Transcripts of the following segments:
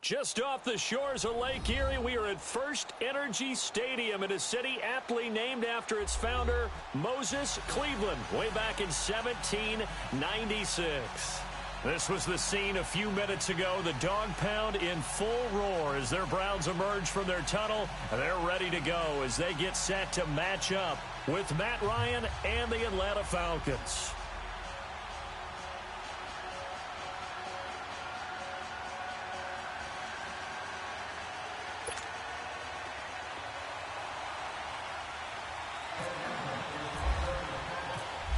Just off the shores of Lake Erie, we are at First Energy Stadium in a city aptly named after its founder, Moses Cleveland, way back in 1796. This was the scene a few minutes ago. The dog pound in full roar as their Browns emerge from their tunnel. They're ready to go as they get set to match up with Matt Ryan and the Atlanta Falcons.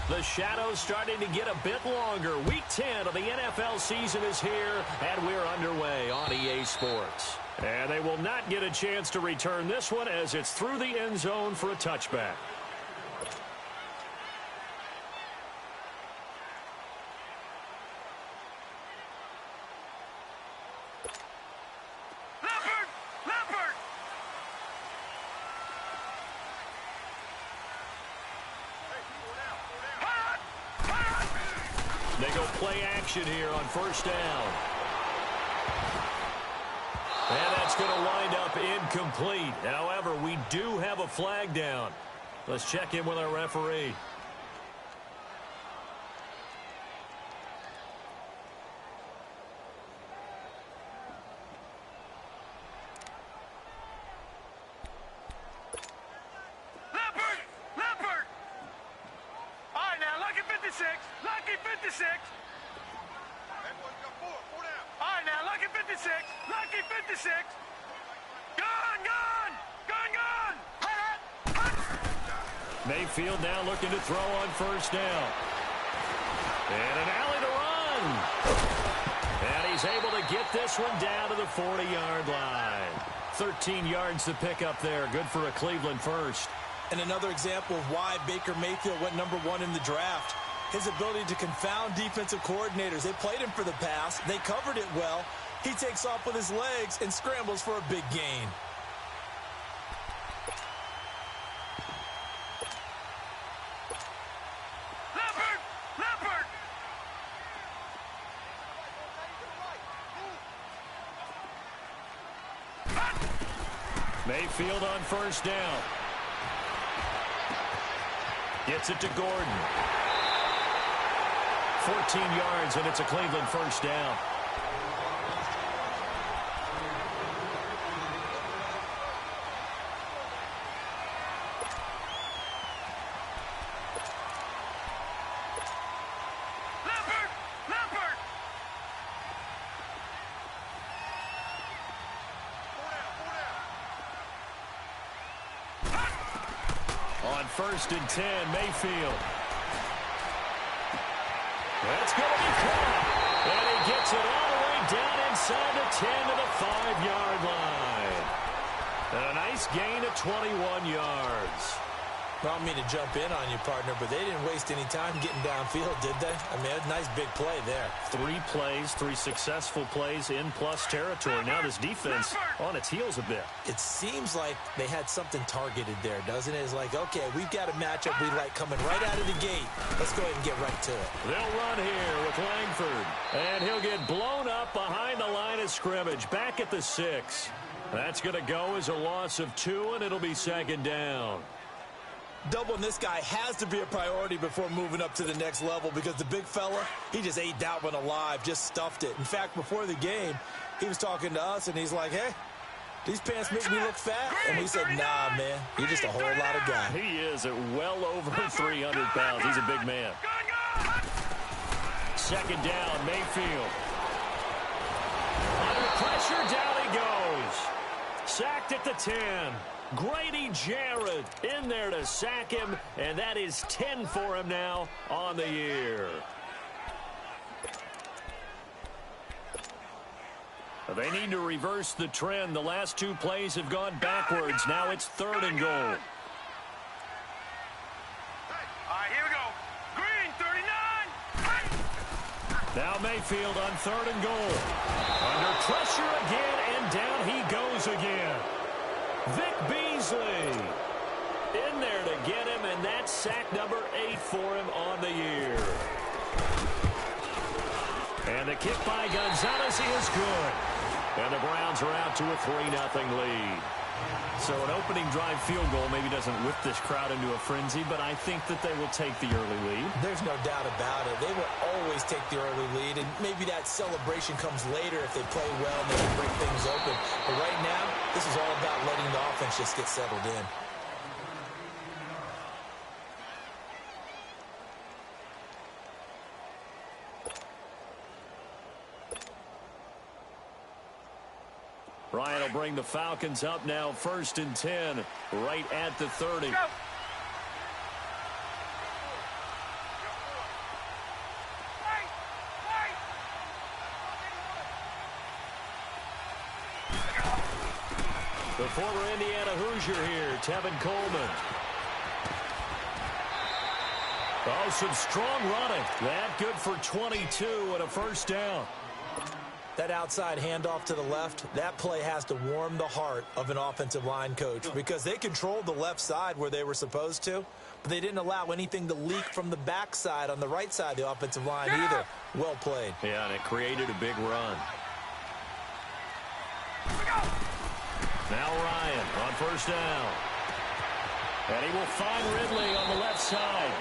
The shadow's starting to get a bit longer. Week 10 of the NFL season is here, and we're underway on EA Sports. And they will not get a chance to return this one as it's through the end zone for a touchback. They go play action here on first down. And that's going to wind up incomplete. However, we do have a flag down. Let's check in with our referee. Mayfield now looking to throw on first down. And an alley to run. And he's able to get this one down to the 40-yard line. 13 yards to pick up there. Good for a Cleveland first. And another example of why Baker Mayfield went #1 in the draft. His ability to confound defensive coordinators. They played him for the pass. They covered it well. He takes off with his legs and scrambles for a big gain. Mayfield on first down. Gets it to Gordon. 14 yards, and it's a Cleveland first down. First and 10, Mayfield. That's going to be caught. And he gets it all the way down inside the 10 to the 5-yard line. And a nice gain of 21 yards. I don't mean to jump in on you, partner, but they didn't waste any time getting downfield, did they? I mean, a nice big play there. 3 plays, 3 successful plays in plus territory. Now this defense on its heels a bit. It seems like they had something targeted there, doesn't it? It's like, okay, we've got a matchup we like coming right out of the gate. Let's go ahead and get right to it. They'll run here with Langford. And he'll get blown up behind the line of scrimmage. Back at the 6. That's going to go as a loss of 2, and it'll be second down. Doubling this guy has to be a priority before moving up to the next level because the big fella, he just ate that one alive, just stuffed it. In fact, before the game, he was talking to us, and he's like, hey, these pants make me look fat? And we said, nah, man, you're just a whole lot of guy. He is at well over 300 pounds. He's a big man. Second down, Mayfield. Under pressure, down he goes. Sacked at the 10. Grady Jarrett in there to sack him, and that is 10 for him now on the year. They need to reverse the trend. The last 2 plays have gone backwards. Now it's 3rd and goal. All right, here we go. Green, 39. Now Mayfield on 3rd and goal. Under pressure again, and down he goes again. Vic Beasley in there to get him, and that's sack number 8 for him on the year. And the kick by Gonzalez is good. And the Browns are out to a 3-0 lead. So an opening drive field goal maybe doesn't whip this crowd into a frenzy, but I think that they will take the early lead. There's no doubt about it. They will always take the early lead, and maybe that celebration comes later if they play well and they can break things open. But right now, this is all about letting the offense just get settled in. Ryan will bring the Falcons up now, 1st and 10, right at the 30. Go. The former Indiana Hoosier here, Tevin Coleman. Oh, some strong running. That good for 22 and a 1st down. That outside handoff to the left, that play has to warm the heart of an offensive line coach because they controlled the left side where they were supposed to, but they didn't allow anything to leak from the backside on the right side of the offensive line either. Well played. Yeah, and it created a big run. Now Ryan on 1st down. And he will find Ridley on the left side.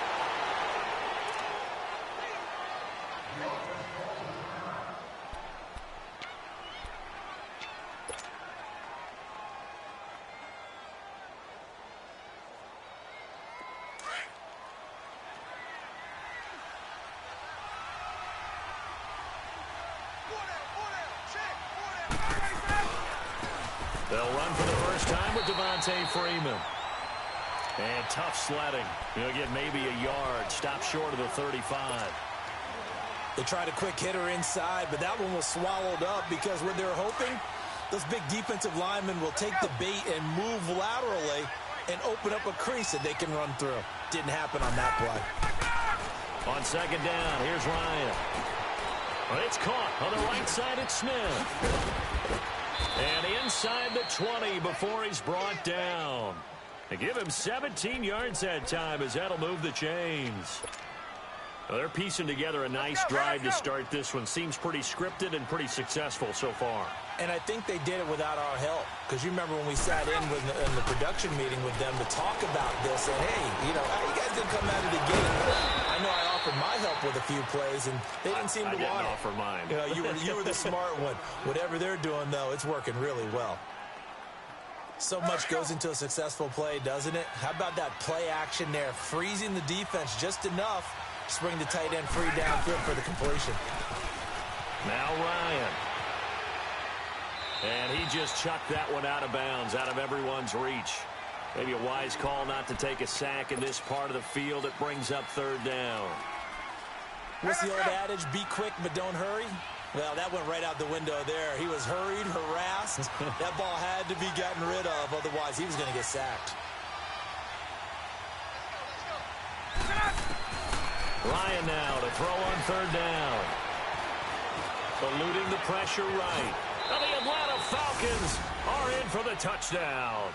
They'll run for the first time with Devontae Freeman. And tough sledding. He'll get maybe a yard. Stop short of the 35. They tried a quick hitter inside, but that one was swallowed up because what they're hoping, those big defensive linemen will take the bait and move laterally and open up a crease that they can run through. Didn't happen on that play. On 2nd down, here's Ryan. Well, it's caught on the right side at Smith. And inside the 20 before he's brought down. They give him 17 yards that time as that'll move the chains. Well, they're piecing together a nice drive to start this one. Seems pretty scripted and pretty successful so far. And I think they did it without our help. Because you remember when we sat in the production meeting with them to talk about this. And, hey, you know, you guys didn't come out of the gate. I know I offered my help with a few plays, and they didn't seem to want it. I didn't offer mine. You know, you were the smart one. Whatever they're doing, though, it's working really well. So much goes into a successful play, doesn't it? How about that play action there? Freezing the defense just enough to bring the tight end free downfield for the completion. Now Ryan. And he just chucked that one out of bounds, out of everyone's reach. Maybe a wise call not to take a sack in this part of the field. It brings up 3rd down. What's the old adage? Be quick, but don't hurry. Well, that went right out the window there. He was hurried, harassed. That ball had to be gotten rid of, otherwise he was going to get sacked. Ryan now to throw on 3rd down. Eluding the pressure right. And the Atlanta Falcons are in for the touchdown.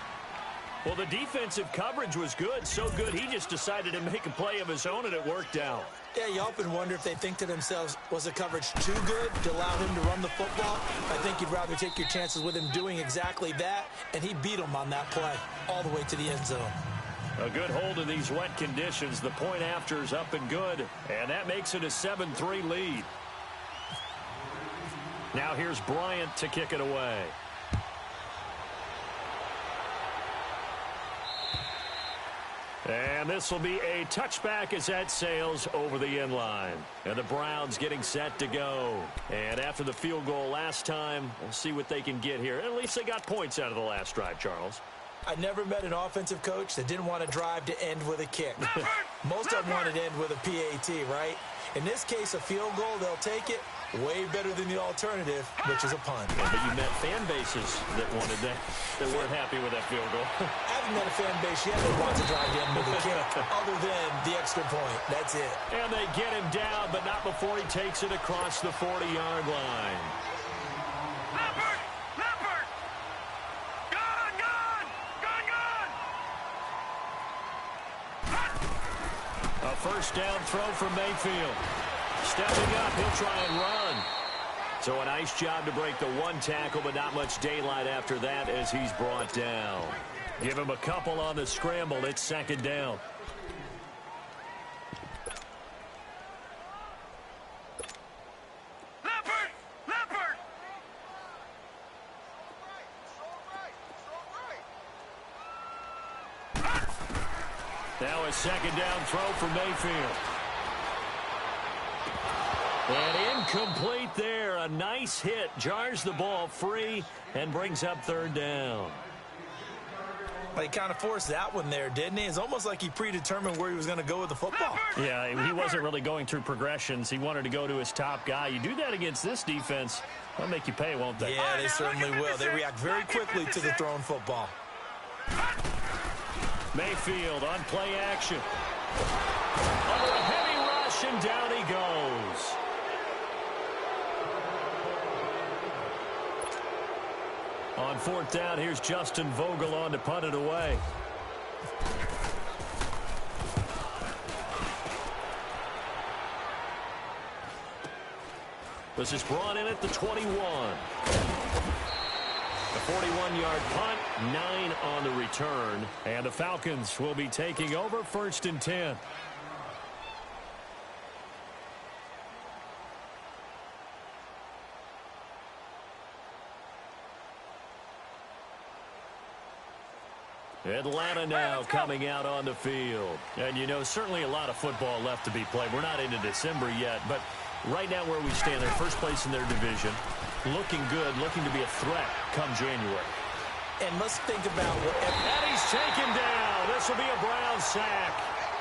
Well, the defensive coverage was good, so good he just decided to make a play of his own, and it worked out. Yeah, you often wonder if they think to themselves, was the coverage too good to allow him to run the football? I think you'd rather take your chances with him doing exactly that, and he beat him on that play all the way to the end zone. A good hold in these wet conditions. The point after is up and good, and that makes it a 7-3 lead. Now here's Bryant to kick it away. And this will be a touchback as that sails over the end line. And the Browns getting set to go. And after the field goal last time, we'll see what they can get here. At least they got points out of the last drive, Charles. I never met an offensive coach that didn't want to drive to end with a kick. Most of them wanted to end with a PAT, right? In this case, a field goal, they'll take it. Way better than the alternative, which is a punt. Yeah, but you met fan bases that wanted that weren't happy with that field goal. I haven't met a fan base yet that wants to drive in with a kick other than the extra point. That's it. And they get him down, but not before he takes it across the 40-yard line. Leopard! Leopard! Gone! Gone! Gone! Gone! A 1st down throw from Mayfield. Stepping up, he'll try and run. So a nice job to break the one tackle, but not much daylight after that as he's brought down. Give him a couple on the scramble. It's second down. Now a second down throw for Mayfield. And incomplete there. A nice hit. Jars the ball free and brings up third down. Well, he kind of forced that one there, didn't he? It's almost like he predetermined where he was going to go with the football. Yeah, he wasn't really going through progressions. He wanted to go to his top guy. You do that against this defense, they'll make you pay, won't they? Yeah, they certainly will. They react very quickly to the thrown football. Mayfield on play action. Under a heavy rush, and down he goes. On fourth down, here's Justin Vogel on to punt it away. This is brought in at the 21. A 41-yard punt, 9 on the return. And the Falcons will be taking over first and 10. Atlanta now coming out on the field. And, you know, certainly a lot of football left to be played. We're not into December yet, but right now where we stand, they're first place in their division. Looking good, looking to be a threat come January. And let's think about what... And he's taken down. This will be a Brown sack.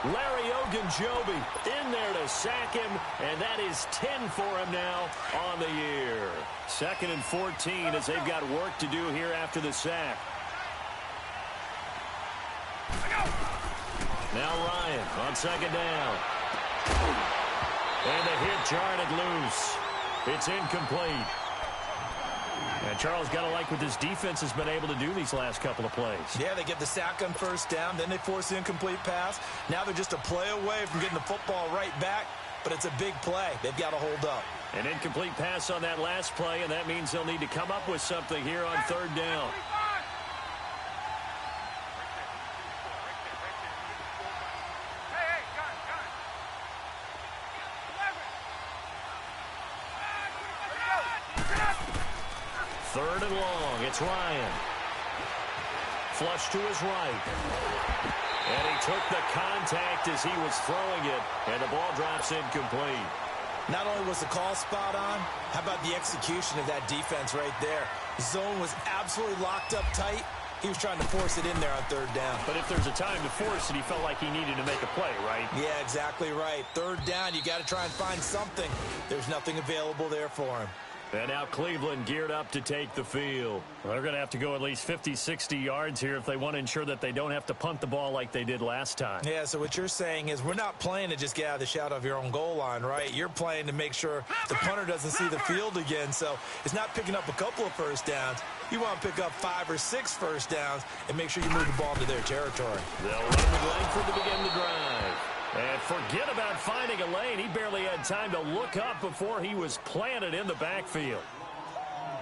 Larry Ogunjobi in there to sack him, and that is 10 for him now on the year. Second and 14 as they've got work to do here after the sack. Now Ryan on second down. And the hit jarred it loose. It's incomplete. And Charles, got to like what this defense has been able to do these last couple of plays. Yeah, they get the sack on first down, then they force the incomplete pass. Now they're just a play away from getting the football right back, but it's a big play. They've got to hold up. An incomplete pass on that last play, and that means they'll need to come up with something here on third down. Third and long. It's Ryan. Flush to his right. And he took the contact as he was throwing it, and the ball drops incomplete. Not only was the call spot on, how about the execution of that defense right there? Zone was absolutely locked up tight. He was trying to force it in there on third down. But if there's a time to force it, he felt like he needed to make a play, right? Yeah, exactly right. Third down, you got to try and find something. There's nothing available there for him. And now Cleveland geared up to take the field. Well, they're going to have to go at least 50, 60 yards here if they want to ensure that they don't have to punt the ball like they did last time. Yeah, so what you're saying is we're not playing to just get out of the shadow of your own goal line, right? You're playing to make sure the punter doesn't see the field again. So it's not picking up a couple of first downs. You want to pick up 5 or 6 first downs and make sure you move the ball into their territory. They'll run with Langford to begin the drive. And forget about finding a lane. He barely had time to look up before he was planted in the backfield.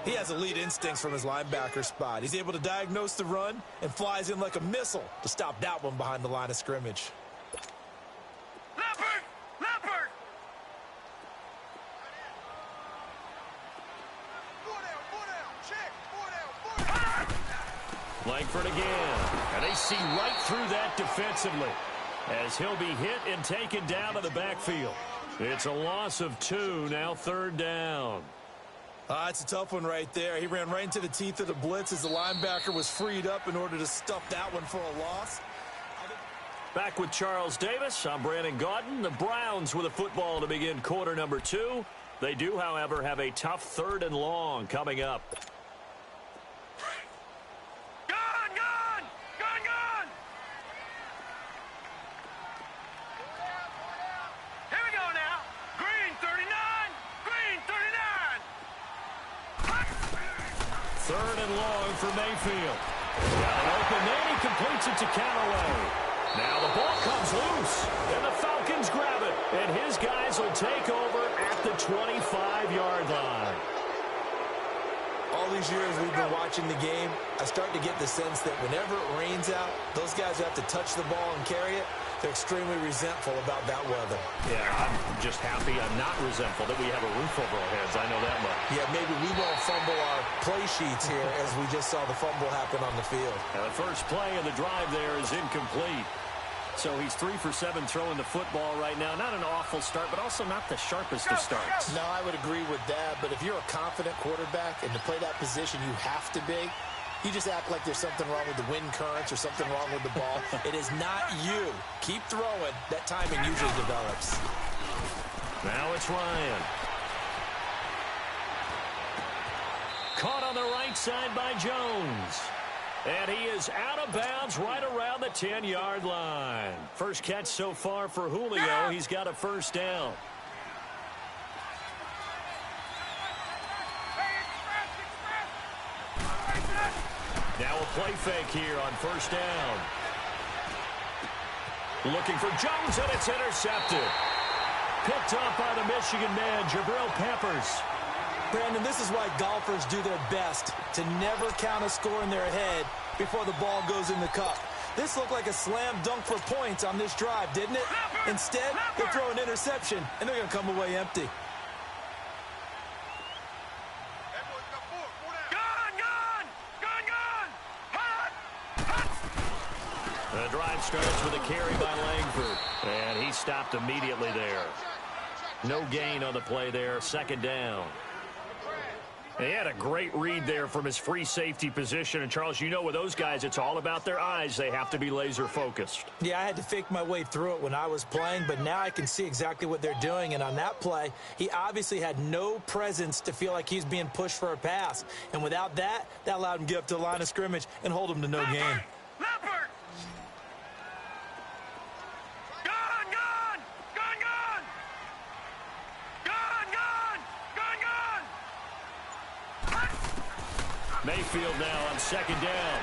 He has elite instincts from his linebacker spot. He's able to diagnose the run and flies in like a missile to stop that one behind the line of scrimmage. Leopard! Leopard! Langford again. And they see right through that defensively as he'll be hit and taken down to the backfield. It's a loss of 2, now third down. It's a tough one right there. He ran right into the teeth of the blitz as the linebacker was freed up in order to stuff that one for a loss. Back with Charles Davis, I'm Brandon Gaudin. The Browns with a football to begin quarter number 2. They do, however, have a tough third and long coming up. Third and long for Mayfield. Got it open, then he completes it to Callaway. Now the ball comes loose, and the Falcons grab it, and his guys will take over at the 25-yard line. all these years we've been watching the game, I start to get the sense that whenever it rains out, those guys who have to touch the ball and carry it, they're extremely resentful about that weather. Yeah, I'm just happy I'm not resentful that we have a roof over our heads. I know that much. Yeah, maybe we won't fumble our play sheets here as we just saw the fumble happen on the field. Now the first play of the drive there is incomplete. So he's 3 for 7 throwing the football right now. Not an awful start, but also not the sharpest of starts. No, I would agree with that. But if you're a confident quarterback and to play that position you have to be, you just act like there's something wrong with the wind currents or something wrong with the ball. It is not you. Keep throwing. That timing usually develops. Now it's Ryan. Caught on the right side by Jones. And he is out of bounds right around the 10-yard line. First catch so far for Julio. He's got a first down. Now a play fake here on first down. Looking for Jones, and it's intercepted. Picked up by the Michigan man, Jabril Peppers. Brandon, this is why golfers do their best to never count a score in their head before the ball goes in the cup. This looked like a slam dunk for points on this drive, didn't it? Instead, they throw an interception, and they're going to come away empty. The drive starts with a carry by Langford, and he stopped immediately there. No gain on the play there, second down. He had a great read there from his free safety position. And, Charles, you know with those guys, it's all about their eyes. They have to be laser focused. Yeah, I had to fake my way through it when I was playing, but now I can see exactly what they're doing. And on that play, he obviously had no presence to feel like he's being pushed for a pass. And without that, that allowed him to get up to the line of scrimmage and hold him to no gain. Mayfield now on second down.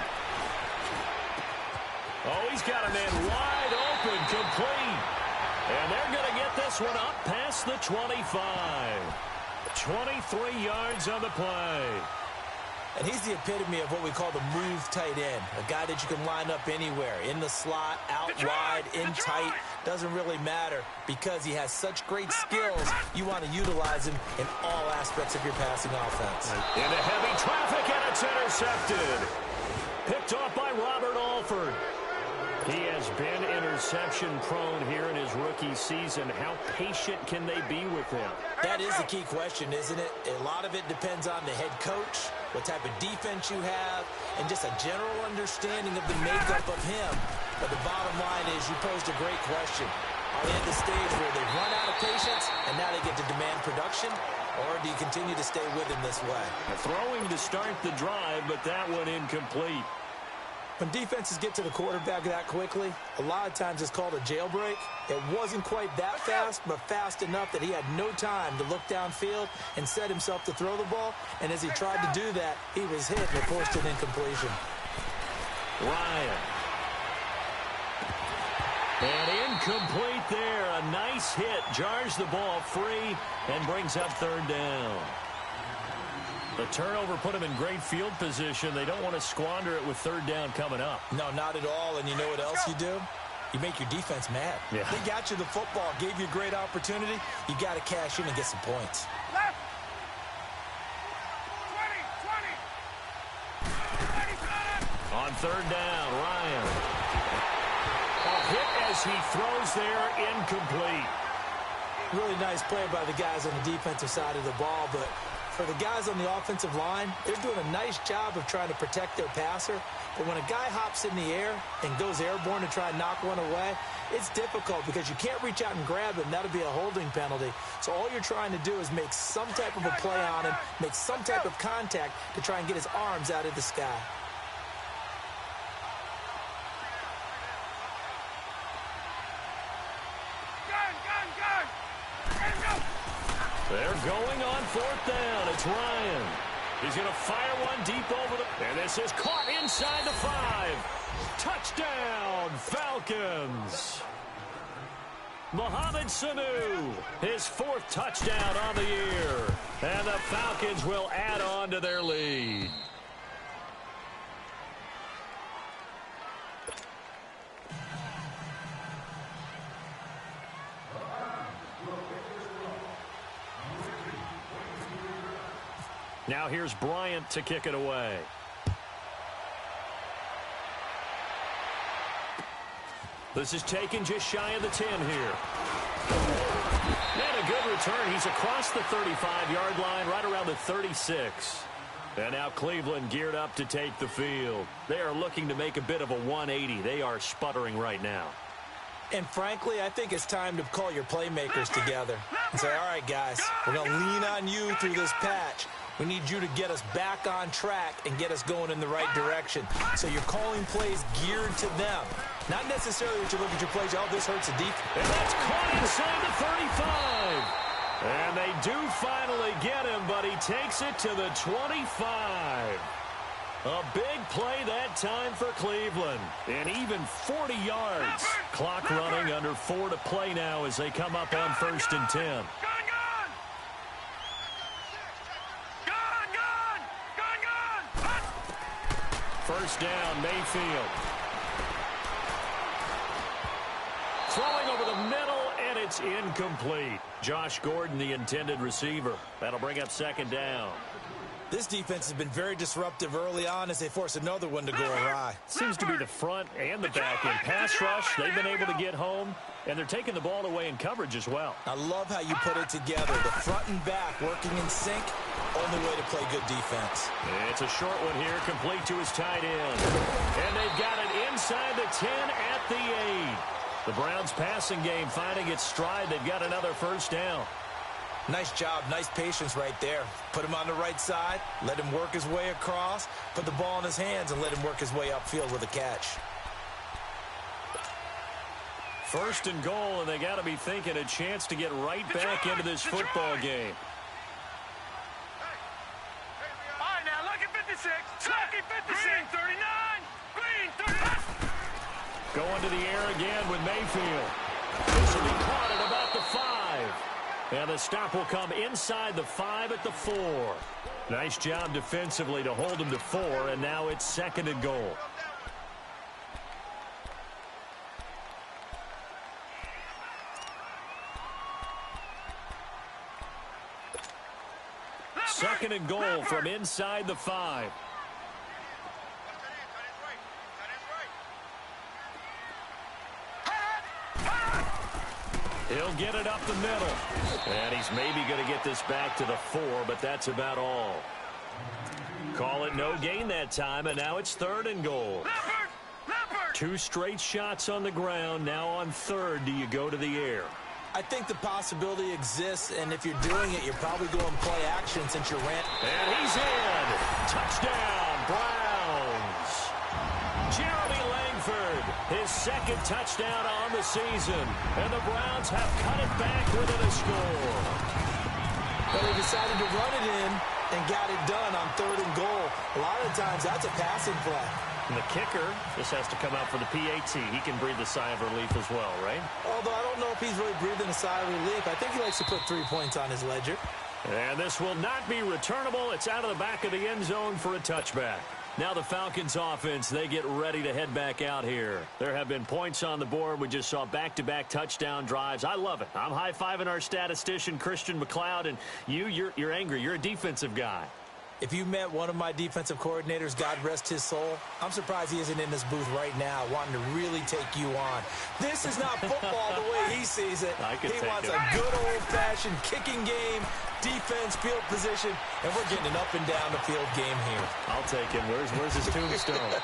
Oh, he's got a man wide open, complete. And they're going to get this one up past the 25. 23 yards on the play. And he's the epitome of what we call the move tight end. A guy that you can line up anywhere. In the slot, out wide, in tight. Doesn't really matter because he has such great skills. You want to utilize him in all aspects of your passing offense. Into heavy traffic, and it's intercepted. Picked off by Robert Alford. He has been interception prone here in his rookie season. How patient can they be with him? That is the key question, isn't it? A lot of it depends on the head coach, what type of defense you have, and just a general understanding of the makeup of him. But the bottom line is you posed a great question. Are they at the stage where they've run out of patience and now they get to demand production? Or do you continue to stay with him this way? Throwing to start the drive, but that one incomplete. When defenses get to the quarterback that quickly, a lot of times it's called a jailbreak. It wasn't quite that fast, but fast enough that he had no time to look downfield and set himself to throw the ball. And as he tried to do that, he was hit and forced an incompletion. Ryan. And incomplete there. A nice hit. Jars the ball free and brings up third down. The turnover put him in great field position. They don't want to squander it with third down coming up. No, not at all. And you know what else you do? You make your defense mad. Yeah. They got you the football, gave you a great opportunity. You got to cash in and get some points. Left. 20. On third down, Ryan. A hit as he throws there, incomplete. Really nice play by the guys on the defensive side of the ball, but for the guys on the offensive line, they're doing a nice job of trying to protect their passer. But when a guy hops in the air and goes airborne to try and knock one away, it's difficult because you can't reach out and grab him. That'll be a holding penalty. So all you're trying to do is make some type of a play on him, make some type of contact to try and get his arms out of the sky. They're going on fourth down. It's Ryan. He's going to fire one deep over the... And this is caught inside the 5. Touchdown, Falcons. Mohamed Sanu, his 4th touchdown on the year. And the Falcons will add on to their lead. Now here's Bryant to kick it away. This is taken just shy of the 10 here. And a good return. He's across the 35-yard line, right around the 36. And now Cleveland geared up to take the field. They are looking to make a bit of a 180. They are sputtering right now. And frankly, I think it's time to call your playmakers together and say, all right, guys, we're going to lean on you through this patch. We need you to get us back on track and get us going in the right direction. So you're calling plays geared to them. Not necessarily that you look at your plays, oh, this hurts the defense. And that's caught inside the 35. And they do finally get him, but he takes it to the 25. A big play that time for Cleveland. And even 40 yards. Clock running, under 4 to play now as they come up on 1st and 10. First down, Mayfield. Throwing over the middle, and it's incomplete. Josh Gordon, the intended receiver. That'll bring up 2nd down. This defense has been very disruptive early on as they force another one to go awry. Seems to be the front and the back end. Pass rush, they've been able to get home, and they're taking the ball away in coverage as well. I love how you put it together. The front and back working in sync. Only way to play good defense. It's a short one here, complete to his tight end. And they've got it inside the 10 at the 8. The Browns passing game finding its stride. They've got another 1st down. Nice job, nice patience right there. Put him on the right side, let him work his way across, put the ball in his hands, and let him work his way upfield with a catch. 1st and goal, and they got to be thinking a chance to get right back into this football game. All right, now look at 56. Look at 56. Green 39. Green 39. Going to the air again with Mayfield. This will be caught at about the 5. And the stop will come inside the 5 at the 4. Nice job defensively to hold him to 4, and now it's 2nd and goal. Second and goal from inside the 5. He'll get it up the middle. And he's maybe going to get this back to the 4, but that's about all. Call it no gain that time, and now it's 3rd and goal. 2 straight shots on the ground. Now on 3rd, do you go to the air? I think the possibility exists, and if you're doing it, you're probably going play action since you're ran. And he's in. Touchdown, Browns. Jeremy Langford, his 2nd touchdown on the season. And the Browns have cut it back within a score. But they decided to run it in and got it done on 3rd and goal. A lot of times, that's a passing play. And the kicker just has to come out for the PAT. He can breathe a sigh of relief as well, right? Although I don't know if he's really breathing a sigh of relief. I think he likes to put 3 points on his ledger. And this will not be returnable. It's out of the back of the end zone for a touchback. Now the Falcons offense, they get ready to head back out here. There have been points on the board. We just saw back-to-back touchdown drives. I love it. I'm high-fiving our statistician, Christian McLeod, and you're angry. You're a defensive guy. If you met one of my defensive coordinators, God rest his soul, I'm surprised he isn't in this booth right now wanting to really take you on. This is not football the way he sees it. He wants a good old-fashioned kicking game, defense, field position, and we're getting an up and down the field game here. I'll take him. Where's his tombstone?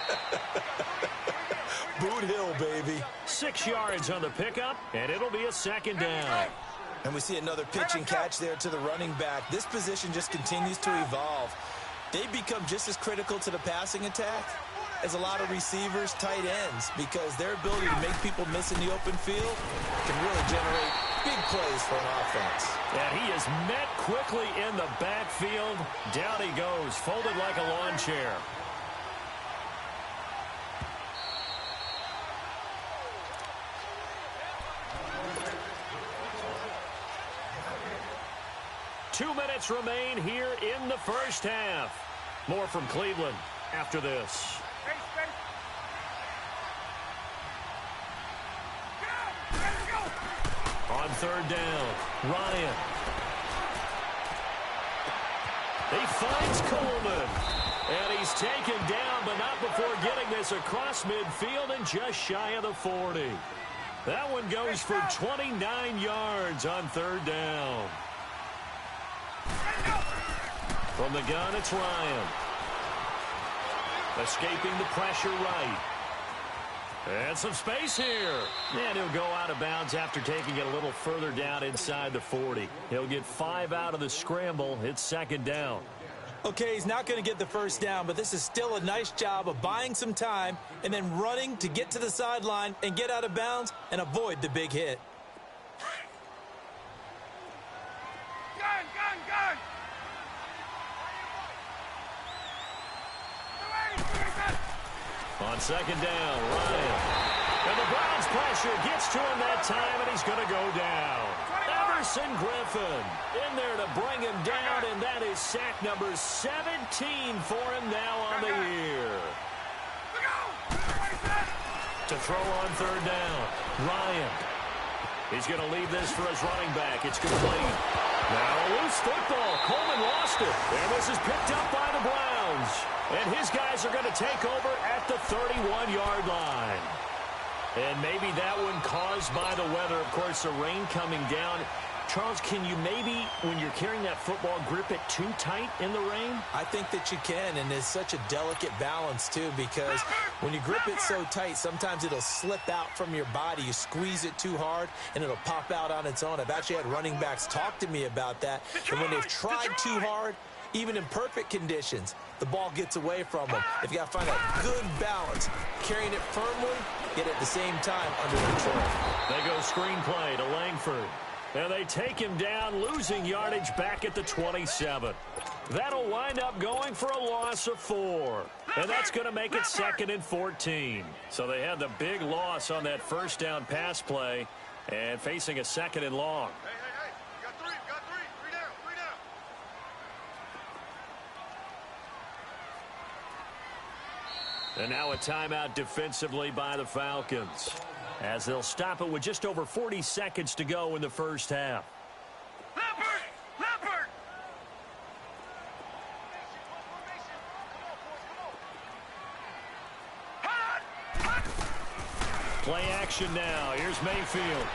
Boot Hill, baby. 6 yards on the pickup, and it'll be a 2nd down. And we see another pitch and catch there to the running back. This position just continues to evolve. They become just as critical to the passing attack as a lot of receivers, tight ends, because their ability to make people miss in the open field can really generate big plays for an offense. And he is met quickly in the backfield. Down he goes, folded like a lawn chair. 2 minutes remain here in the first half. More from Cleveland after this. On third down, Ryan. He finds Coleman. And he's taken down, but not before getting this across midfield and just shy of the 40. That one goes for 29 yards on third down. From the gun, it's Ryan. Escaping the pressure right. And some space here. And he'll go out of bounds after taking it a little further down inside the 40. He'll get 5 out of the scramble. It's second down. Okay, he's not going to get the first down, but this is still a nice job of buying some time and then running to get to the sideline and get out of bounds and avoid the big hit. Gun! On second down, Ryan. And the Browns pressure gets to him that time, and he's going to go down. Everson Griffin in there to bring him down, and that is sack number 17 for him now on the year. To throw on third down, Ryan. He's going to leave this for his running back. It's complete. Now a loose football. Coleman lost it. And this is picked up by the Browns. And his guys are going to take over at the 31-yard line. And maybe that one caused by the weather. Of course, the rain coming down. Charles, can you maybe, when you're carrying that football, grip it too tight in the rain? I think that you can, and it's such a delicate balance, too, because when you grip it so tight, sometimes it'll slip out from your body. You squeeze it too hard, and it'll pop out on its own. I've actually had running backs talk to me about that, and when they've tried too hard, even in perfect conditions, the ball gets away from them. If you got to find a good balance, carrying it firmly, yet at the same time under control. They go screen play to Langford. And they take him down, losing yardage back at the 27. That'll wind up going for a loss of 4. And that's going to make it 2nd and 14. So they had the big loss on that first down pass play and facing a 2nd and long. Hey, you got three. Three down. And now a timeout defensively by the Falcons, as they'll stop it with just over 40 seconds to go in the first half. Leopard! Play action now. Here's Mayfield.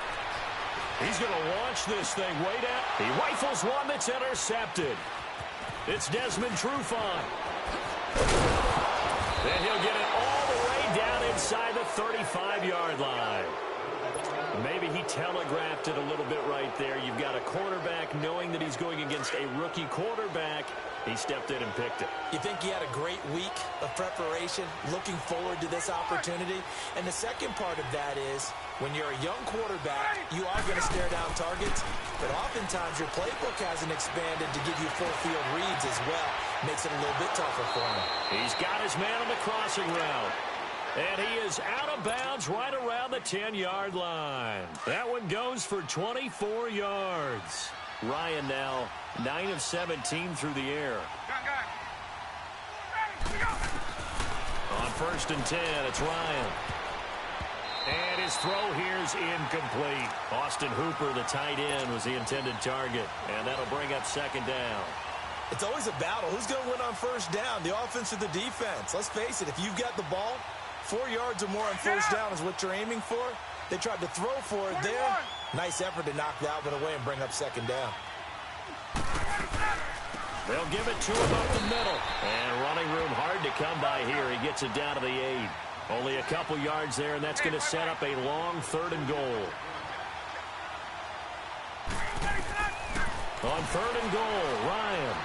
He's going to launch this thing way down. He rifles one that's intercepted. It's Desmond Trufant. And he'll get it all the way down inside the 35-yard line. Maybe he telegraphed it a little bit right there. You've got a quarterback knowing that he's going against a rookie quarterback. He stepped in and picked it. You think he had a great week of preparation, looking forward to this opportunity? And the second part of that is, when you're a young quarterback, you are going to stare down targets, but oftentimes your playbook hasn't expanded to give you full field reads as well. Makes it a little bit tougher for him. He's got his man on the crossing route. And he is out of bounds right around the 10-yard line. That one goes for 24 yards. Ryan now 9 of 17 through the air. On 1st and 10, it's Ryan. And his throw here is incomplete. Austin Hooper, the tight end, was the intended target. And that'll bring up 2nd down. It's always a battle. Who's going to win on 1st down, the offense or the defense? Let's face it, if you've got the ball, 4 yards or more on 1st down is what you're aiming for. They tried to throw for it there. Nice effort to knock that one away and bring up 2nd down. They'll give it to him up the middle. And running room hard to come by here. He gets it down to the 8. Only a couple yards there, and that's going to set up a long 3rd and goal. On 3rd and goal, Ryan.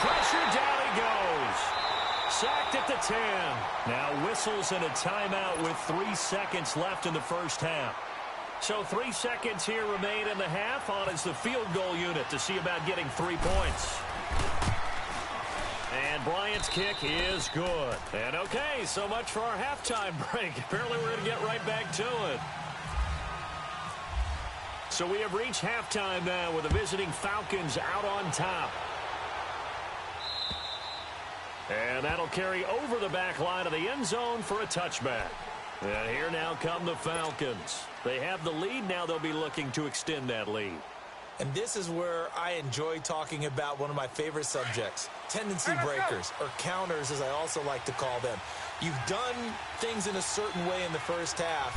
Pressure, down he goes. Sacked at the 10. Now whistles and a timeout with 3 seconds left in the first half. So 3 seconds here remain in the half. On is the field goal unit to see about getting 3 points. And Bryant's kick is good. And okay, so much for our halftime break. Apparently we're going to get right back to it. So we have reached halftime now with the visiting Falcons out on top. And that'll carry over the back line of the end zone for a touchback. And here now come the Falcons. They have the lead. Now they'll be looking to extend that lead. And this is where I enjoy talking about one of my favorite subjects, tendency breakers, or counters as I also like to call them. You've done things in a certain way in the first half,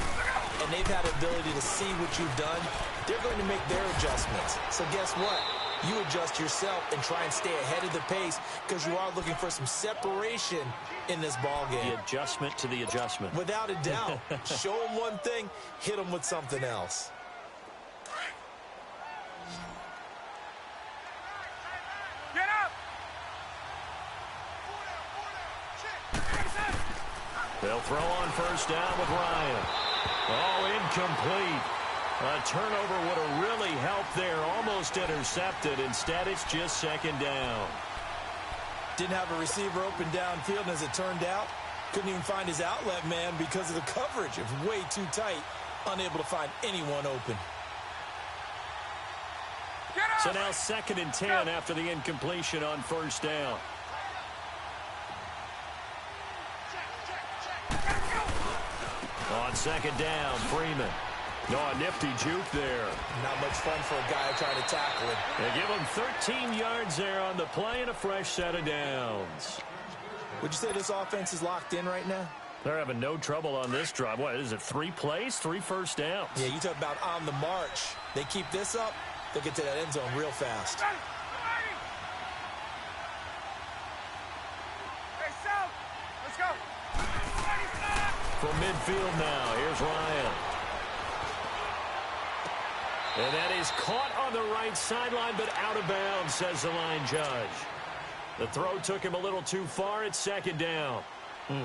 and they've had the ability to see what you've done. They're going to make their adjustments. So guess what? You adjust yourself and try and stay ahead of the pace because you are looking for some separation in this ball game. The adjustment to the adjustment. Without a doubt. Show them one thing, hit them with something else. Get up! They'll throw on first down with Ryan. Oh, incomplete. A turnover would have really helped there. Almost intercepted. Instead, it's just second down. Didn't have a receiver open downfield, and as it turned out, couldn't even find his outlet man because of the coverage. It was way too tight. Unable to find anyone open. So now 2nd and 10 after the incompletion on first down. On 2nd down, Freeman. No, a nifty juke there. Not much fun for a guy trying to tackle it. They give him 13 yards there on the play and a fresh set of downs. Would you say this offense is locked in right now? They're having no trouble on this drive. What is it, 3 plays, 3 first downs? Yeah, you talk about on the march. They keep this up, they'll get to that end zone real fast. Hey, South! Let's go! From midfield now, here's Ryan. And that is caught on the right sideline, but out of bounds, says the line judge. The throw took him a little too far. It's 2nd down.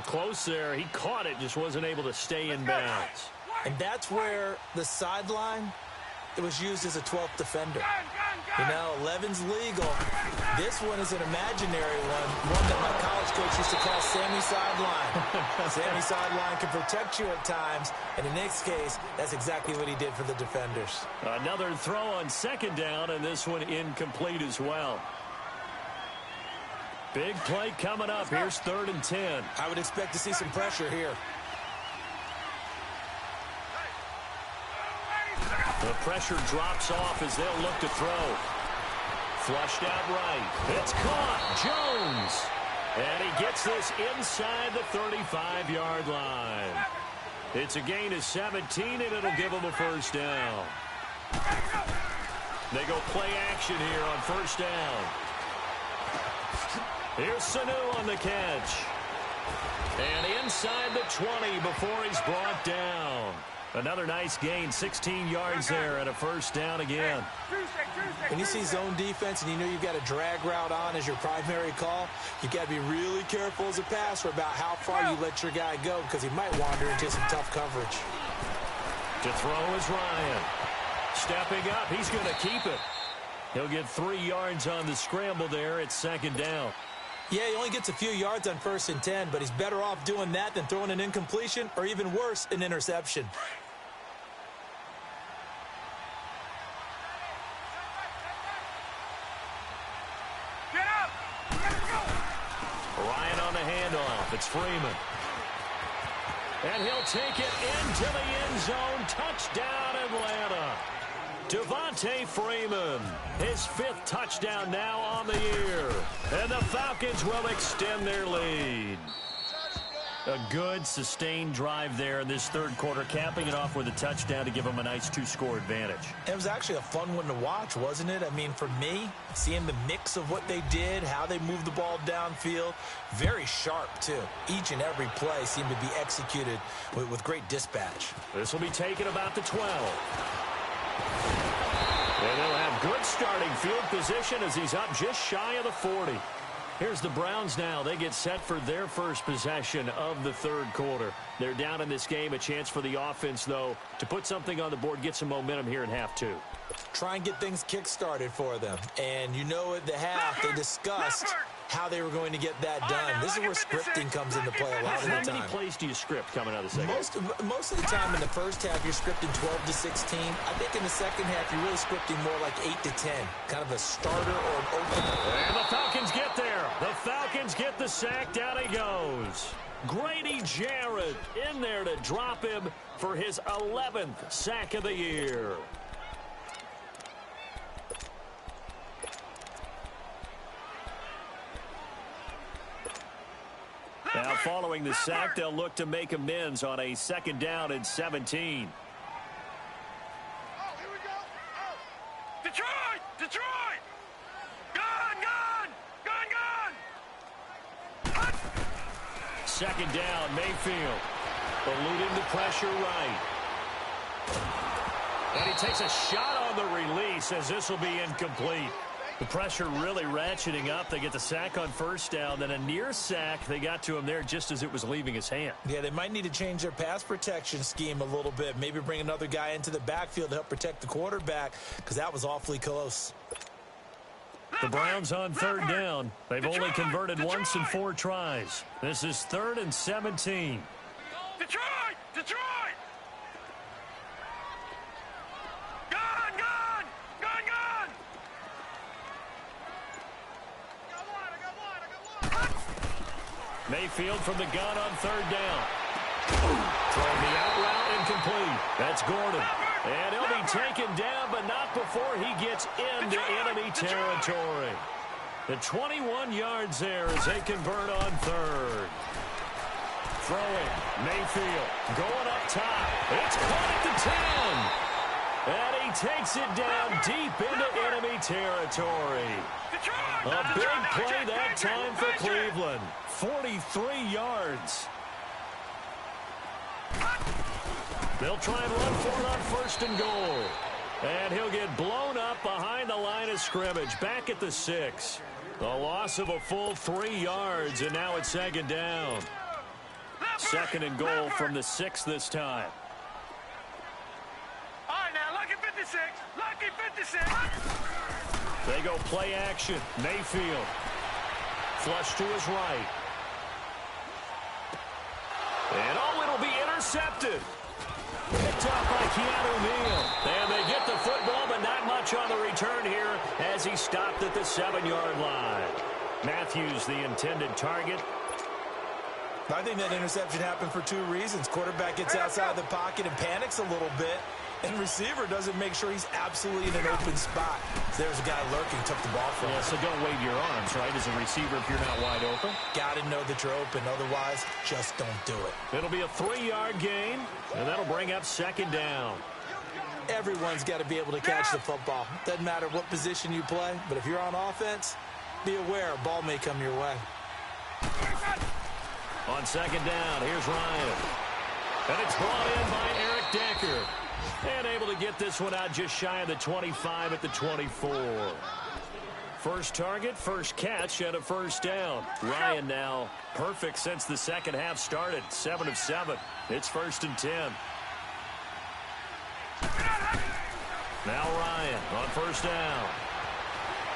Close there. He caught it, just wasn't able to stay in bounds. And that's where the sideline, it was used as a 12th defender. You know, 11's legal. This one is an imaginary one that my college coach used to call Sammy Sideline. Sammy Sideline can protect you at times, and in this case, that's exactly what he did for the defenders. Another throw on 2nd down, and this one incomplete as well. Big play coming up. Here's 3rd and 10. I would expect to see some pressure here. The pressure drops off as they'll look to throw. Flushed out right. It's caught. Jones. And he gets this inside the 35-yard line. It's a gain of 17, and it'll give them a first down. They go play action here on first down. Here's Sanu on the catch. And inside the 20 before he's brought down. Another nice gain, 16 yards there, and a first down again. When you see zone defense and you know you've got a drag route on as your primary call, you've got to be really careful as a passer about how far you let your guy go because he might wander into some tough coverage. To throw is Ryan. Stepping up, he's going to keep it. He'll get 3 yards on the scramble there. It's 2nd down. Yeah, he only gets a few yards on 1st and 10, but he's better off doing that than throwing an incompletion or even worse, an interception. Get up! Let's go! Ryan on the handoff. It's Freeman. And he'll take it into the end zone. Touchdown, Atlanta. Devontae Freeman, his 5th touchdown now on the year. And the Falcons will extend their lead. A good, sustained drive there in this 3rd quarter, capping it off with a touchdown to give them a nice 2-score advantage. It was actually a fun one to watch, wasn't it? I mean, for me, seeing the mix of what they did, how they moved the ball downfield, very sharp, too. Each and every play seemed to be executed with great dispatch. This will be taken about the 12. And they'll have good starting field position as he's up just shy of the 40. Here's the Browns now. They get set for their first possession of the 3rd quarter. They're down in this game. A chance for the offense, though, to put something on the board, get some momentum here in half 2. Try and get things kick-started for them. And you know at the half, they discussed how they were going to get that done. This is where scripting comes into play a lot of the time. How many plays do you script coming out of the second? Most of the time in the first half, you're scripting 12 to 16. I think in the second half, you're really scripting more like 8 to 10. Kind of a starter or an opener. And the Falcons get there. The Falcons get the sack. Down he goes. Grady Jarrett in there to drop him for his 11th sack of the year. Now, following the sack, they'll look to make amends on a 2nd down and 17. Oh, here we go. Oh. Detroit! Detroit! Gun, gun! Gun, gun! 2nd down, Mayfield. Eluding the pressure right. And he takes a shot on the release as this will be incomplete. The pressure really ratcheting up. They get the sack on 1st down, then a near sack. They got to him there just as it was leaving his hand. Yeah, they might need to change their pass protection scheme a little bit. Maybe bring another guy into the backfield to help protect the quarterback, because that was awfully close. The Browns on 3rd down. They've only converted once in 4 tries. This is 3rd and 17. Detroit! Detroit! Gun, gun! Gun, gun! I got one. Mayfield from the gun on 3rd down. Throwing the out route incomplete. That's Gordon. And he'll be taken down, but not before he gets into enemy territory. The 21 yards there as they convert on 3rd. Throwing. Mayfield going up top. It's caught at the 10. And he takes it down deep into enemy territory. A big play that time for Cleveland. 43 yards. They'll try and run for it on 1st and goal. And he'll get blown up behind the line of scrimmage. Back at the 6. A loss of a full 3 yards, and now it's 2nd down. 2nd and goal from the 6 this time. All right, now, lucky 56. Lucky 56. They go play action. Mayfield. Flush to his right. And it'll be intercepted. Picked up by Keanu Neal. And they get the football, but not much on the return here as he stopped at the 7-yard line. Matthews, the intended target. I think that interception happened for 2 reasons. Quarterback gets outside the pocket and panics a little bit, and receiver doesn't make sure he's absolutely in an open spot. So there's a guy lurking, took the ball from him. So don't wave your arms, right, as a receiver if you're not wide open. Got to know that you're open. Otherwise, just don't do it. It'll be a 3-yard gain, and that'll bring up 2nd down. Everyone's got to be able to catch the football. Doesn't matter what position you play, but if you're on offense, be aware a ball may come your way. On 2nd down, here's Ryan. And it's brought in by Eric Decker. And able to get this one out just shy of the 25 at the 24. First target, first catch, and a 1st down. Ryan now perfect since the 2nd half started. 7 of 7. It's 1st and 10. Now Ryan on 1st down.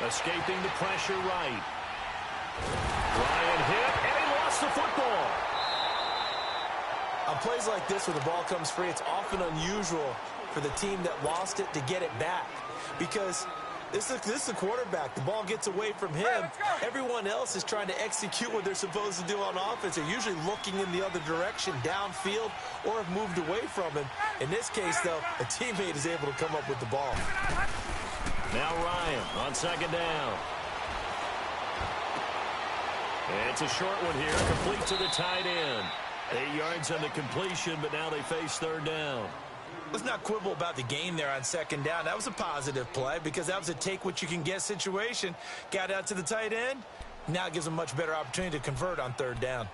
Escaping the pressure right. Ryan hit, and he lost the football. On plays like this where the ball comes free, it's often unusual for the team that lost it to get it back. Because this is the quarterback. The ball gets away from him. Everyone else is trying to execute what they're supposed to do on offense. They're usually looking in the other direction, downfield, or have moved away from him. In this case, though, a teammate is able to come up with the ball. Now Ryan on 2nd down. It's a short one here, complete to the tight end. 8 yards on the completion, but now they face 3rd down. Let's not quibble about the gain there on 2nd down. That was a positive play because that was a take-what-you-can-get situation. Got out to the tight end. Now it gives them a much better opportunity to convert on 3rd down.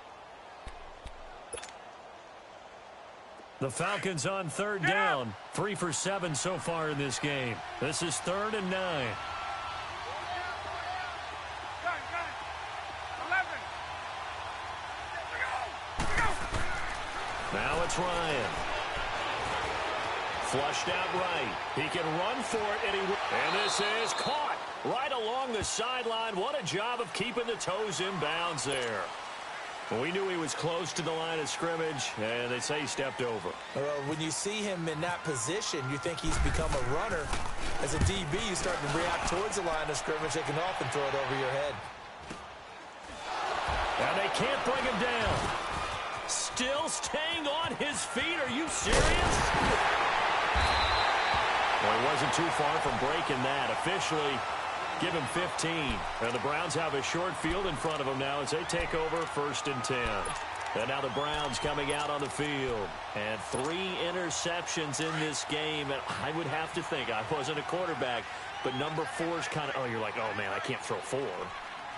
The Falcons on 3rd down. 3 for 7 so far in this game. This is 3rd and 9. Now it's Ryan. Flushed out right. He can run for it, and this is caught. right along the sideline. What a job of keeping the toes in bounds there. Well, we knew he was close to the line of scrimmage, and they say he stepped over. When you see him in that position, you think he's become a runner. As a DB, you start to react towards the line of scrimmage. They can often throw it over your head. And they can't bring him down. Still staying on his feet. Are you serious? Well, he wasn't too far from breaking that. Officially, give him 15. And the Browns have a short field in front of them now as they take over 1st and 10. And now the Browns coming out on the field. And 3 interceptions in this game. And I would have to think, I wasn't a quarterback, but number 4 is kind of, you're like, oh, man, I can't throw 4.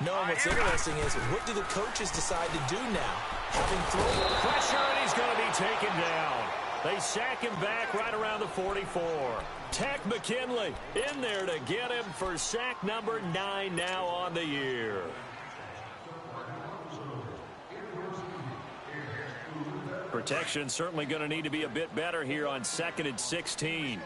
No, what's interesting is, what do the coaches decide to do now? Having thrown pressure, and he's going to be taken down. They sack him back right around the 44. Tech McKinley in there to get him for sack number 9 now on the year. Protection certainly going to need to be a bit better here on 2nd and 16.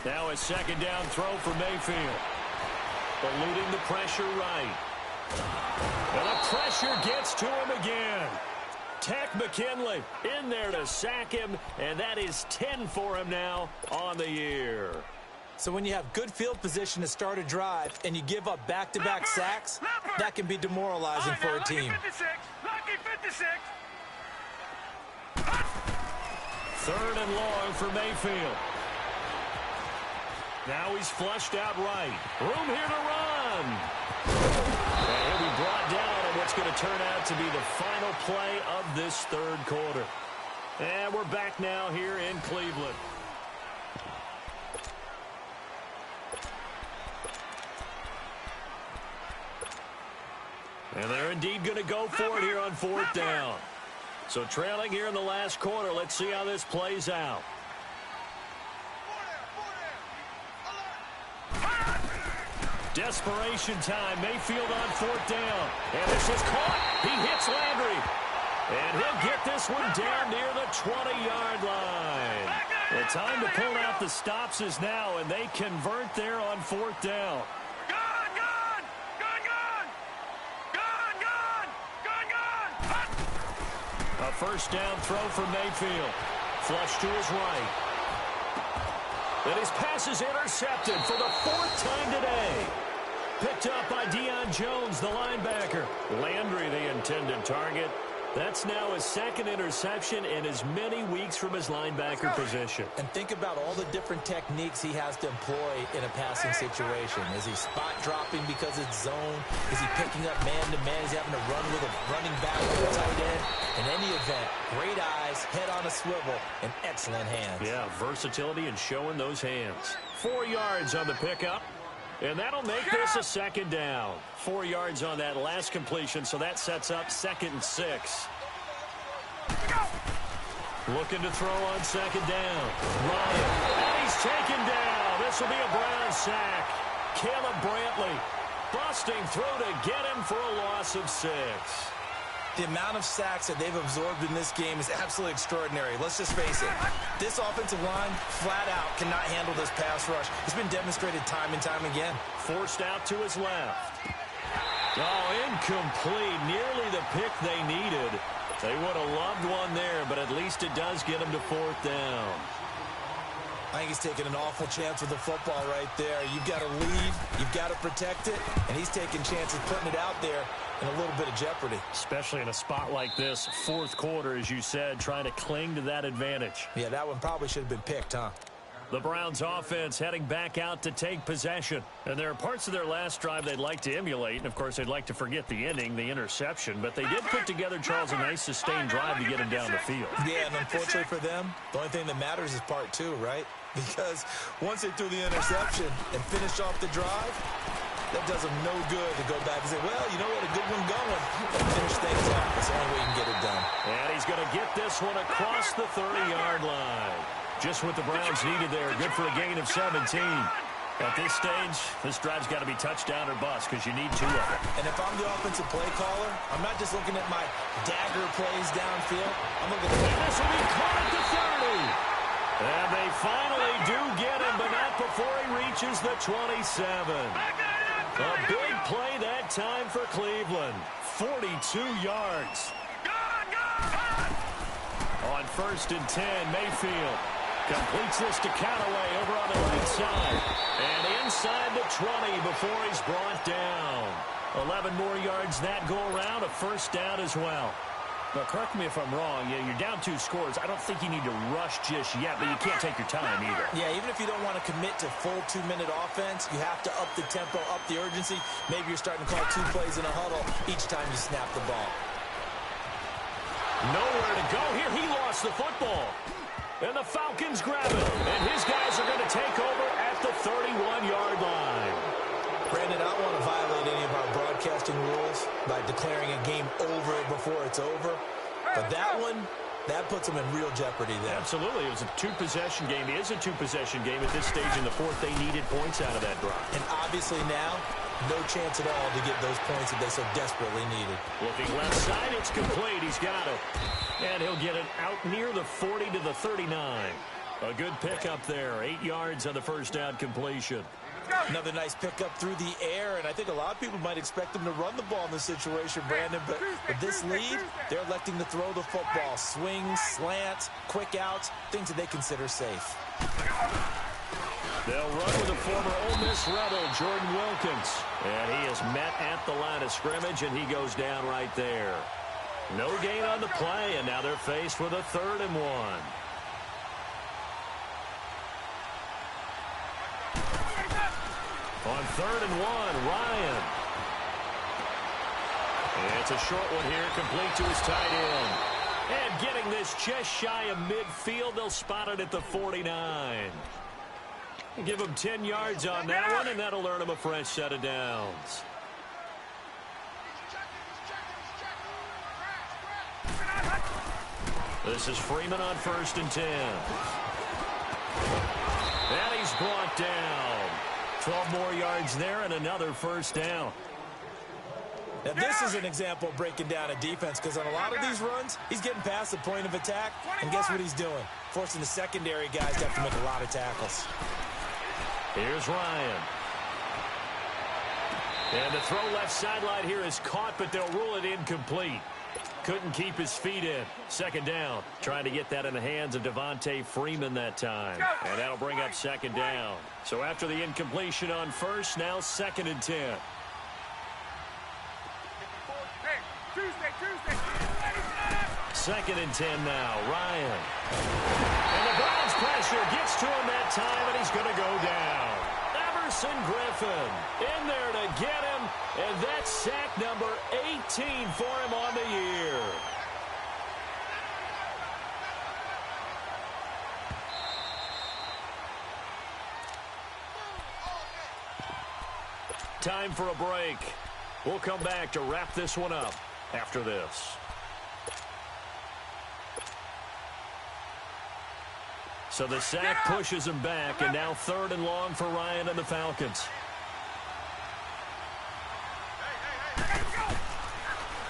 Now a 2nd down throw for Mayfield. Eluding the pressure right. And the pressure gets to him again. Tech McKinley in there to sack him, and that is 10 for him now on the year. So when you have good field position to start a drive and you give up back-to-back sacks, that can be demoralizing for a team. Lucky 56. 3rd and long for Mayfield. Now he's flushed out right. Room here to run. And he'll be brought down on what's going to turn out to be the final play of this 3rd quarter. And we're back now here in Cleveland. And they're indeed going to go for it here on 4th down. So trailing here in the last quarter. Let's see how this plays out. Desperation time. Mayfield on 4th down. And this is caught. He hits Landry. And he'll get this one down near the 20-yard line. The time to pull out the stops is now, and they convert there on 4th down. A 1st down throw for Mayfield. Flush to his right. And his pass is intercepted for the 4th time today. Picked up by Deion Jones, the linebacker. Landry, the intended target. That's now his 2nd interception in as many weeks from his linebacker position. And think about all the different techniques he has to employ in a passing situation. Is he spot dropping because it's zone? Is he picking up man-to-man? Is he having to run with a running back or a tight end? In any event, great eyes, head on a swivel, and excellent hands. Yeah, versatility and showing those hands. 4 yards on the pickup. And that'll make this a 2nd down. 4 yards on that last completion, so that sets up 2nd and 6. Looking to throw on 2nd down. Ryan, and he's taken down. This will be a Brown sack. Caleb Brantley busting through to get him for a loss of 6. The amount of sacks that they've absorbed in this game is absolutely extraordinary. Let's just face it. This offensive line, flat out, cannot handle this pass rush. It's been demonstrated time and time again. Forced out to his left. Oh, incomplete. Nearly the pick they needed. They would have loved one there, but at least it does get him to 4th down. I think he's taking an awful chance with the football right there. You've got to lead, you've got to protect it, and he's taking chances putting it out there in a little bit of jeopardy. Especially in a spot like this, 4th quarter, as you said, trying to cling to that advantage. Yeah, that one probably should have been picked, huh? The Browns offense heading back out to take possession. And there are parts of their last drive they'd like to emulate. And, of course, they'd like to forget the ending, the interception. But they did put together, Charles, a nice sustained drive to get him down the field. Yeah, and unfortunately for them, the only thing that matters is part 2, right? Because once they threw the interception and finished off the drive, that does them no good to go back and say, well, you know what, a good one going. And finish things off. That's the only way you can get it done. And he's going to get this one across the 30-yard line. Just what the Browns needed there. Good for a gain of 17. At this stage, this drive's got to be touchdown or bust because you need two of them. And if I'm the offensive play caller, I'm not just looking at my dagger plays downfield. I'm looking at this will be caught at the 30. And they finally do get him, but not before he reaches the 27. A big play that time for Cleveland. 42 yards. On 1st and 10, Mayfield completes this to Callaway over on the right side. And inside the 20 before he's brought down. 11 more yards that go around, a first down as well. But correct me if I'm wrong, you're down 2 scores. I don't think you need to rush just yet, but you can't take your time either. Yeah, even if you don't want to commit to full 2-minute offense, you have to up the tempo, up the urgency. Maybe you're starting to call 2 plays in a huddle each time you snap the ball. Nowhere to go here. He lost the football. And the Falcons grab it. And his guys are going to take over at the 31-yard line. Brandon, I don't want to violate any of our broadcasting rules by declaring a game over before it's over. But that one, that puts them in real jeopardy there. Absolutely. It was a 2-possession game. It is a 2-possession game at this stage in the 4th. They needed points out of that drive. And obviously now, no chance at all to get those points that they so desperately needed. Looking left side, it's complete. He's got it. And he'll get it out near the 40 to the 39. A good pickup there. 8 yards on the first down completion. Another nice pickup through the air, and I think a lot of people might expect them to run the ball in this situation, Brandon, but with this lead, they're electing to throw the football. Swings, slants, quick outs, things that they consider safe. They'll run with the former Ole Miss Rebel, Jordan Wilkins. And he is met at the line of scrimmage, and he goes down right there. No gain on the play, and now they're faced with a 3rd and 1. On 3rd and 1, Ryan. And it's a short one here, complete to his tight end. And getting this just shy of midfield, they'll spot it at the 49. Give him 10 yards on that one, and that'll earn him a fresh set of downs. This is Freeman on 1st and 10. And he's brought down. 12 more yards there and another first down. Now, this is an example of breaking down a defense, because on a lot of these runs, he's getting past the point of attack, and guess what he's doing? Forcing the secondary guys to have to make a lot of tackles. Here's Ryan. And the throw left sideline here is caught, but they'll rule it incomplete. Couldn't keep his feet in. 2nd down. Trying to get that in the hands of Devontae Freeman that time. And that'll bring up 2nd down. So after the incompletion on 1st, now 2nd and 10. Hey, Tuesday. 2nd and 10 now. Ryan. And the Browns pressure gets to him that time, and he's going to go down. Everson Griffin in there to get him, and that's sack number 18 for him on the year. Time for a break. We'll come back to wrap this one up after this. So the sack pushes him back, and now 3rd and long for Ryan and the Falcons.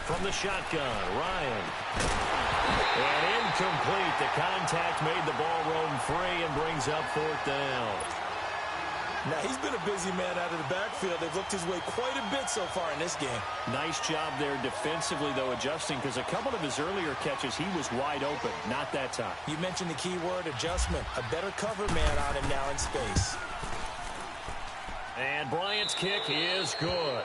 From the shotgun, Ryan. And incomplete. The contact made the ball roam free and brings up 4th down. Now, he's been a busy man out of the backfield. They've looked his way quite a bit so far in this game. Nice job there defensively, though, adjusting, because a couple of his earlier catches, he was wide open. Not that time. You mentioned the key word, adjustment. A better cover man on him now in space. And Bryant's kick is good.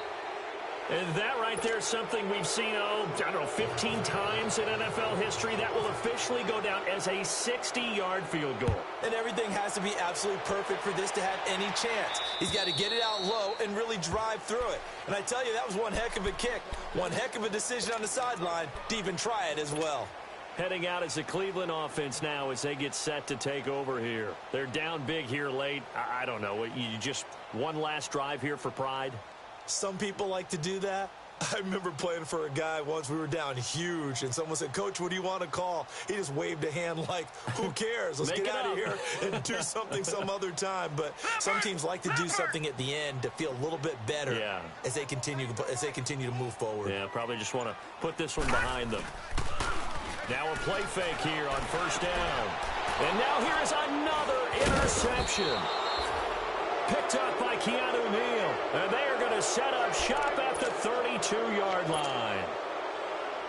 And that right there is something we've seen, I don't know, 15 times in NFL history. That will officially go down as a 60-yard field goal. And everything has to be absolutely perfect for this to have any chance. He's got to get it out low and really drive through it. And I tell you, that was one heck of a kick. One heck of a decision on the sideline to even try it as well. Heading out as the Cleveland offense now as they get set to take over here. They're down big here late. I don't know. You just one last drive here for pride? Some people like to do that. I remember playing for a guy once. We were down huge, and someone said, "Coach, what do you want to call?" He just waved a hand like, who cares? Let's get out of here and do something some other time. But some teams like to do something at the end to feel a little bit better as they continue to move forward. Yeah, probably just want to put this one behind them. Now a play fake here on first down. And now here is another interception. Picked up by Keanu Neal. And they are going to set up shop at the 32-yard line.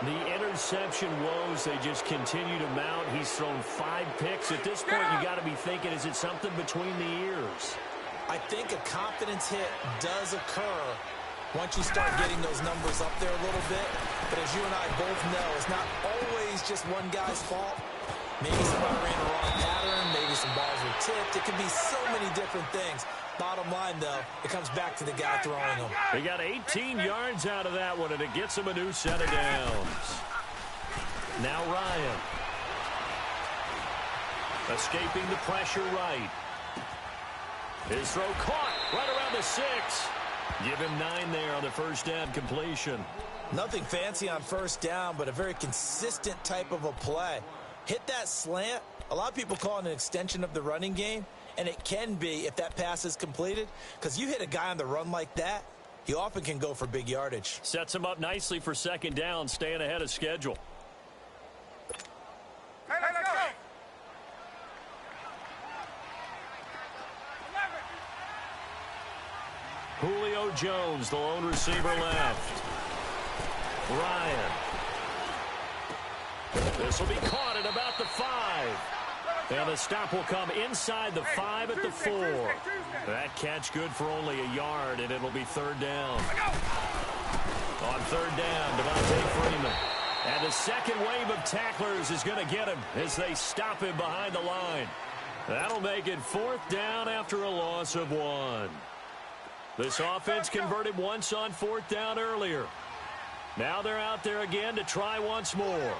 The interception woes, they just continue to mount. He's thrown 5 picks. At this point, you got to be thinking, is it something between the ears? I think a confidence hit does occur once you start getting those numbers up there a little bit. But as you and I both know, it's not always just one guy's fault. Maybe somebody ran the wrong pattern. Maybe some balls were tipped. It could be so many different things. Bottom line, though, it comes back to the guy throwing them. They got 18 yards out of that one, and it gets them a new set of downs. Now Ryan. Escaping the pressure right. His throw caught right around the 6. Give him 9 there on the first down completion. Nothing fancy on first down, but a very consistent type of a play. Hit that slant. A lot of people call it an extension of the running game, and it can be if that pass is completed, because you hit a guy on the run like that, he often can go for big yardage. Sets him up nicely for second down, staying ahead of schedule. Hey, let's go. Julio Jones, the lone receiver left. Ryan. This will be caught at about the 5. And the stop will come inside the 5 at the 4. That catch good for only a yard, and it'll be third down. On third down, Devontae Freeman. And the second wave of tacklers is going to get him as they stop him behind the line. That'll make it fourth down after a loss of 1. This offense converted once on fourth down earlier. Now they're out there again to try once more.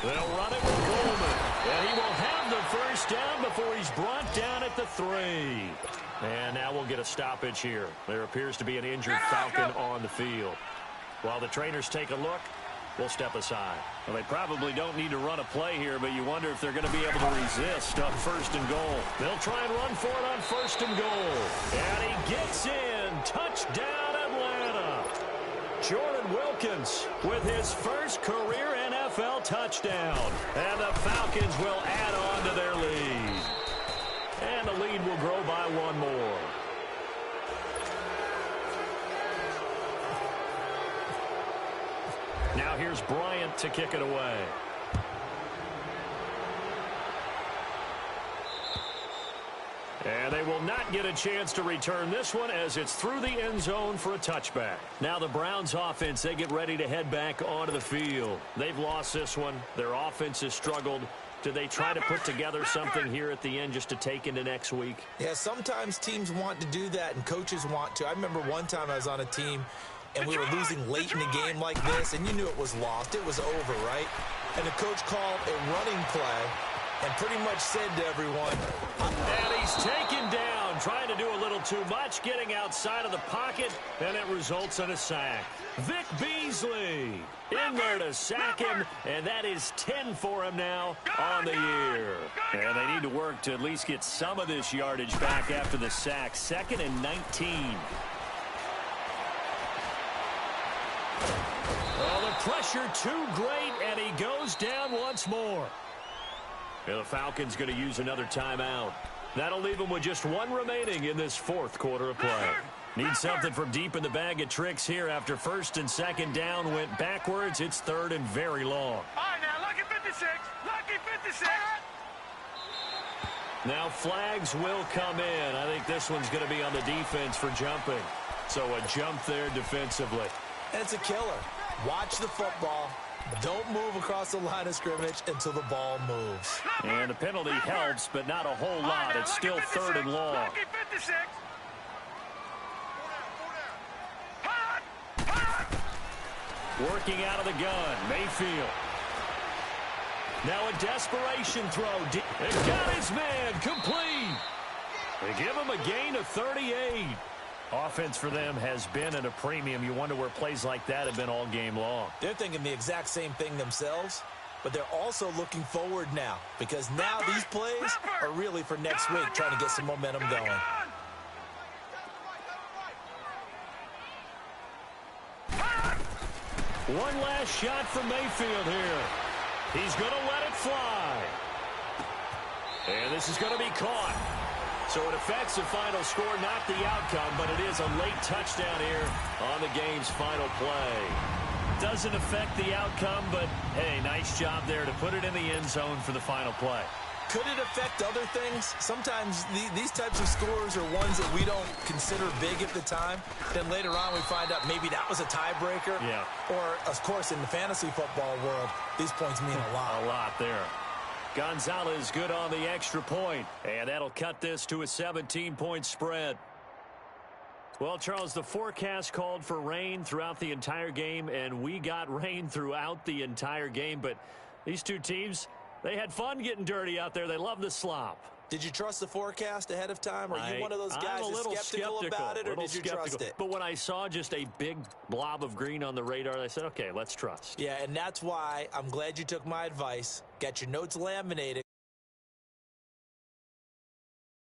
They'll run it with Coleman. And he will have the first down before he's brought down at the 3. And now we'll get a stoppage here. There appears to be an injured Falcon on the field. While the trainers take a look, we'll step aside. Well, they probably don't need to run a play here, but you wonder if they're going to be able to resist on first and goal. They'll try and run for it on first and goal. And he gets in. Touchdown, Atlanta. Jordan Wilkins with his first career NFL touchdown. And the Falcons will add on to their lead. And the lead will grow by 1 more. Now here's Bryant to kick it away. And they will not get a chance to return this one as it's through the end zone for a touchback. Now the Browns offense, they get ready to head back onto the field. They've lost this one. Their offense has struggled. Do they try to put together something here at the end just to take into next week? Yeah, sometimes teams want to do that and coaches want to. I remember one time I was on a team and we were losing late in the game like this, and you knew it was lost. It was over, right? And the coach called a running play and pretty much said to everyone, and he's taken down, trying to do a little too much, getting outside of the pocket, and it results in a sack. Vic Beasley in there to sack him, and that is 10 for him now on the year. And they need to work to at least get some of this yardage back after the sack. 2nd and 19. Oh, the pressure too great, and he goes down once more. And the Falcons going to use another timeout. That'll leave them with just 1 remaining in this 4th quarter of play. Need something from deep in the bag of tricks here after first and second down went backwards. It's 3rd and very long. All right, now, lucky 56. Lucky 56. Now flags will come in. I think this one's going to be on the defense for jumping. So a jump there defensively. and it's a killer. Watch the football. Don't move across the line of scrimmage until the ball moves. And the penalty helps, but not a whole lot. It's still 3rd and long. Working out of the gun, Mayfield. Now a desperation throw. And got his man complete. They give him a gain of 38. Offense for them has been at a premium. You wonder where plays like that have been all game long. They're thinking the exact same thing themselves, but they're also looking forward now because now these plays are really for next week, trying to get some momentum going. One last shot from Mayfield here. He's going to let it fly. And this is going to be caught. So it affects the final score, not the outcome, but it is a late touchdown here on the game's final play. Doesn't affect the outcome, but, hey, nice job there to put it in the end zone for the final play. Could it affect other things? Sometimes these types of scores are ones that we don't consider big at the time. Then later on we find out maybe that was a tiebreaker. Yeah. Or, of course, in the fantasy football world, these points mean a lot. A lot there. Gonzalez good on the extra point, and that'll cut this to a 17-point spread. Well, Charles, the forecast called for rain throughout the entire game, and we got rain throughout the entire game. But these two teams, they had fun getting dirty out there. They love the slop. Did you trust the forecast ahead of time? Are you one of those guys that's skeptical about it, or did you trust it? But when I saw just a big blob of green on the radar, I said, okay, let's trust. Yeah, and that's why I'm glad you took my advice. Got your notes laminated.